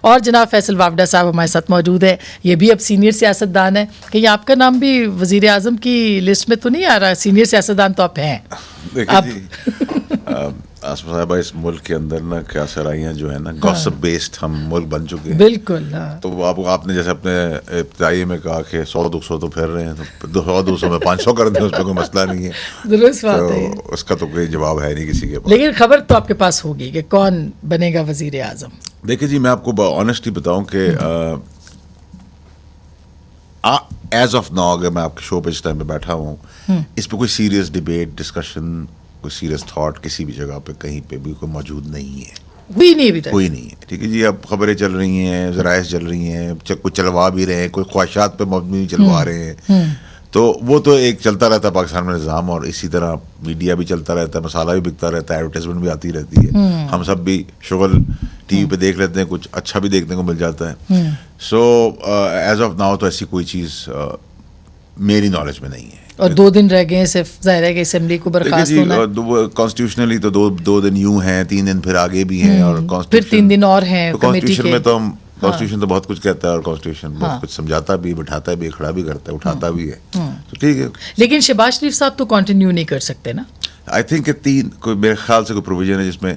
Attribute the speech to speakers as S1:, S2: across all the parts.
S1: اور جناب فیصل وافڈہ صاحب ہمارے ساتھ موجود ہے, یہ بھی اب سینئر سیاستدان ہے. کہیں آپ کا نام بھی وزیر اعظم کی لسٹ میں تو نہیں آ رہا؟ سینئر سیاستدان تو آپ ہیں.
S2: آصف صاحبہ, اس ملک کے اندر نا کیا سرائیاں جو ہے نا گوسپ بیسڈ ہم ملک بن چکے ہیں.
S1: بالکل.
S2: تو آپ نے جیسے اپنے ابتدائی میں کہا کہ 100-200 تو پھر رہے ہیں, تو 100-200 میں 500 کر دیں, اس پہ کوئی مسئلہ نہیں ہے.
S1: درست بات ہے,
S2: اس کا تو کوئی جواب ہے نہیں کسی کے پاس.
S1: لیکن خبر تو آپ کے پاس ہوگی کہ کون بنے گا وزیر اعظم.
S2: دیکھیں جی, میں آپ کو آنیسٹلی بتاؤں کہ ایز آف ناؤ اگر میں آپ کے شو پہ اس ٹائم پہ بیٹھا ہوں, اس پہ کوئی سیریس ڈبیٹ ڈسکشن, کوئی سیریس تھاٹ کسی بھی جگہ پہ کہیں پہ بھی کوئی موجود نہیں ہے. کوئی نہیں ہے. ٹھیک ہے جی, اب خبریں چل رہی ہیں, ذرائع چل رہی ہیں, کوئی چلوا بھی رہے ہیں, کوئی خواہشات پہ مبنی چلوا رہے ہیں, تو وہ تو ایک چلتا رہتا ہے پاکستان میں نظام. اور اسی طرح میڈیا بھی چلتا رہتا ہے, مسالہ بھی بکتا رہتا ہے, ایڈورٹائزمنٹ بھی آتی رہتی ہے, ہم سب بھی شغل ٹی وی پہ دیکھ لیتے ہیں, کچھ اچھا بھی دیکھنے کو مل جاتا ہے. سو ایز آف ناؤ تو ایسی کوئی چیز میری نالج میں نہیں ہے.
S1: اور 2 دن رہ گئے صرف, ظاہر ہے کہ اسمبلی کو برخاست ہونا ہے.
S2: کانسٹیٹیوشنلی تو 2 دن یوں ہیں, 3 دن پھر آگے بھی ہیں, اور
S1: پھر 3 دن اور ہیں
S2: کانسٹیٹیوشن میں. تو ہم کانسٹیٹیوشن تو بہت کچھ کہتا ہے, اور کانسٹیٹیوشن بہت کچھ سمجھاتا بھی, بٹھاتا بھی, کھڑا بھی کرتا ہے, اٹھاتا بھی ہے, تو ٹھیک ہے.
S1: لیکن شہباز شریف صاحب تو کنٹینیو نہیں کر سکتے نا.
S2: آئی تھنک کہ میرے خیال سے کوئی پروویژن ہے جس میں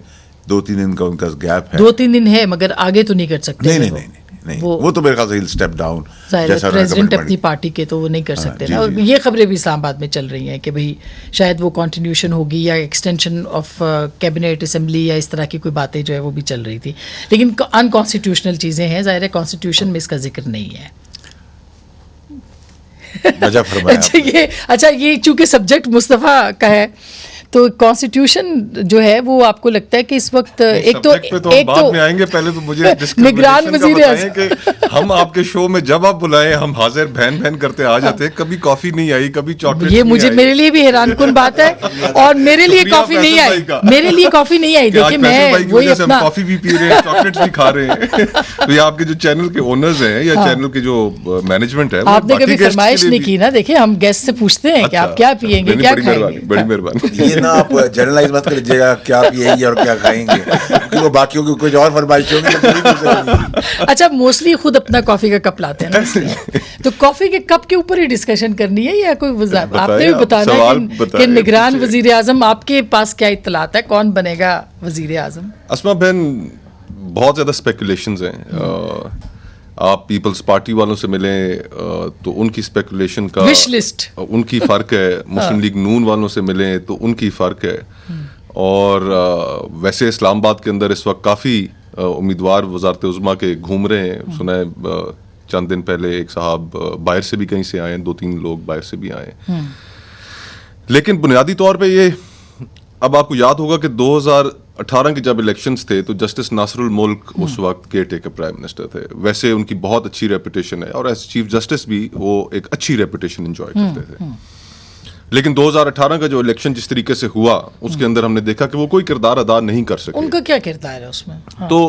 S2: 2-3 دن کا ان کا گیپ ہے.
S1: 2-3 دن ہے, مگر آگے تو نہیں کر سکتے.
S2: نہیں, وہ تو میرے خیال سے اسٹیپ ڈاؤن,
S1: پریزیڈنٹ اپنی پارٹی کے تو وہ نہیں کر سکتے نا. اور یہ خبریں بھی اسلام آباد میں چل رہی ہیں کہ بھئی شاید وہ کنٹینیوشن ہوگی یا ایکسٹینشن آف کیبنٹ اسمبلی یا اس طرح کی کوئی باتیں جو ہے وہ بھی چل رہی تھی. لیکن انکانسٹیٹیوشنل چیزیں ہیں, ظاہر ہے کانسٹیٹیوشن میں اس کا ذکر نہیں ہے. اچھا, یہ چونکہ سبجیکٹ مصطفیٰ کا ہے, تو کانسٹیٹیوشن جو ہے وہ آپ کو لگتا ہے کہ اس وقت ایک تو
S3: بعد میں آئیں گے, پہلے تو مجھے
S1: نگران وزیر اعظم
S3: کہ ہم آپ کے شو میں جب آپ بلائیں ہم حاضر بہن کرتے آ جاتے ہیں. کبھی کافی نہیں آئی, کبھی چاکلیٹ.
S1: یہ مجھے میرے لیے بھی حیران کن بات ہے, اور میرے لیے کافی نہیں آئی, میرے لیے کافی نہیں آئی. دیکھیں میں وہی اپنا
S3: کافی بھی پی رہے ہیں, چاکلیٹس بھی کھا رہے ہیں. تو یہ آپ کے جو چینل کے اونرز ہیں یا چینل کے جو مینجمنٹ ہے,
S1: آپ نے کبھی فرمائش نہیں کی نا. دیکھیں ہم گیسٹ سے پوچھتے ہیں کہ آپ کیا پیئیں گے, کیا کھائیں گے.
S3: بڑی مہربانی.
S2: نا آپ جرنلائز مت کر لیجیے گا کیا پیئیں گے اور کیا کھائیں گے, کیونکہ وہ باقیوں کی کچھ اور فرمائش ہوگی.
S1: اچا موسٹلی خود اپنا کافی کا کپ لاتے ہیں نا, تو کافی کے کپ کے اوپر ہی ڈسکشن کرنی ہے یا کوئی آپ نے بھی بتانا ہے کہ نگران وزیر اعظم آپ کے پاس کیا اطلاعات ہے, کون بنے گا وزیر اعظم؟
S3: اسما بہن, بہت زیادہ اسپیکولیشنز ہیں. آپ پیپلز پارٹی والوں سے ملیں تو ان کی اسپیکولیشن کا
S1: وش لسٹ
S3: ان کی فرق ہے, مسلم لیگ نون والوں سے ملیں تو ان کی فرق ہے. اور ویسے اسلام آباد کے اندر اس وقت کافی امیدوار وزارت عظمیٰ کے گھوم رہے ہیں. سنا ہے چند دن پہلے ایک صاحب باہر سے بھی کہیں سے آئے ہیں, 2-3 لوگ باہر سے بھی آئے ہیں. لیکن بنیادی طور پہ یہ, اب آپ کو یاد ہوگا کہ 2018 کے جب الیکشنز تھے تو جسٹس ناصر الملک اس وقت کیئر ٹیکر پرائم منسٹر تھے. ویسے ان کی بہت اچھی ریپوٹیشن ہے, اور ایز چیف جسٹس بھی وہ ایک اچھی ریپوٹیشن انجوائے کرتے تھے. لیکن 2018 کا جو الیکشن جس طریقے سے ہوا, اس کے اندر ہم نے دیکھا کہ وہ کوئی کردار ادا نہیں کر سکے.
S1: ان کا کیا کردار ہے اس میں؟
S3: تو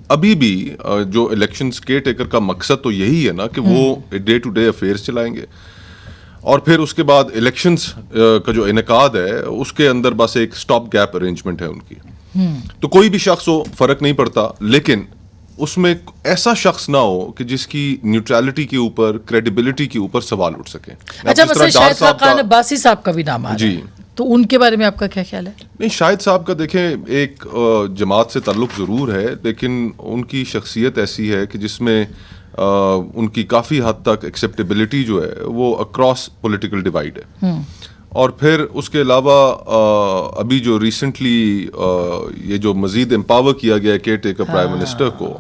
S3: ابھی بھی جو الیکشنز کیئر ٹیکر کا مقصد تو یہی ہے نا کہ وہ ڈے ٹو ڈے افیئرس چلائیں گے, اور پھر اس کے بعد الیکشنز کا جو انعقاد ہے اس کے اندر بس ایک سٹاپ گیپ ارینجمنٹ ہے ان کی. تو کوئی بھی شخص ہو فرق نہیں پڑتا, لیکن اس میں ایسا شخص نہ ہو کہ جس کی نیوٹرلٹی کے اوپر, کریڈیبلٹی کے اوپر سوال اٹھ سکے.
S1: اچھا, مثلا شاہد خاقان عباسی صاحب کا بھی نام آ رہا ہے, تو ان کے بارے میں آپ کا کیا خیال ہے؟
S3: نہیں, شاہد صاحب کا دیکھیں ایک جماعت سے تعلق ضرور ہے, لیکن ان کی شخصیت ایسی ہے کہ جس میں ان کی کافی حد تک ایکسیپٹیبلٹی جو ہے وہ اکراس پولیٹیکل ڈیوائڈ ہے. اور پھر اس کے علاوہ ابھی جو ریسنٹلی یہ جو مزید امپاور کیا گیا ہے کیئر ٹیکر پرائم منسٹر کو,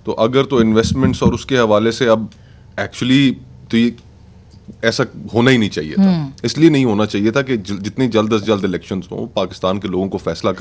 S3: تو اگر تو انویسٹمنٹس اور اس کے حوالے سے اب ایکچولی تو یہ ایسا ہونا ہی نہیں چاہیے تھا. اس لیے نہیں ہونا چاہیے تھا کہ جتنی جلد از جلد الیکشنز ہوں, پاکستان کے لوگوں کو فیصلہ کرنا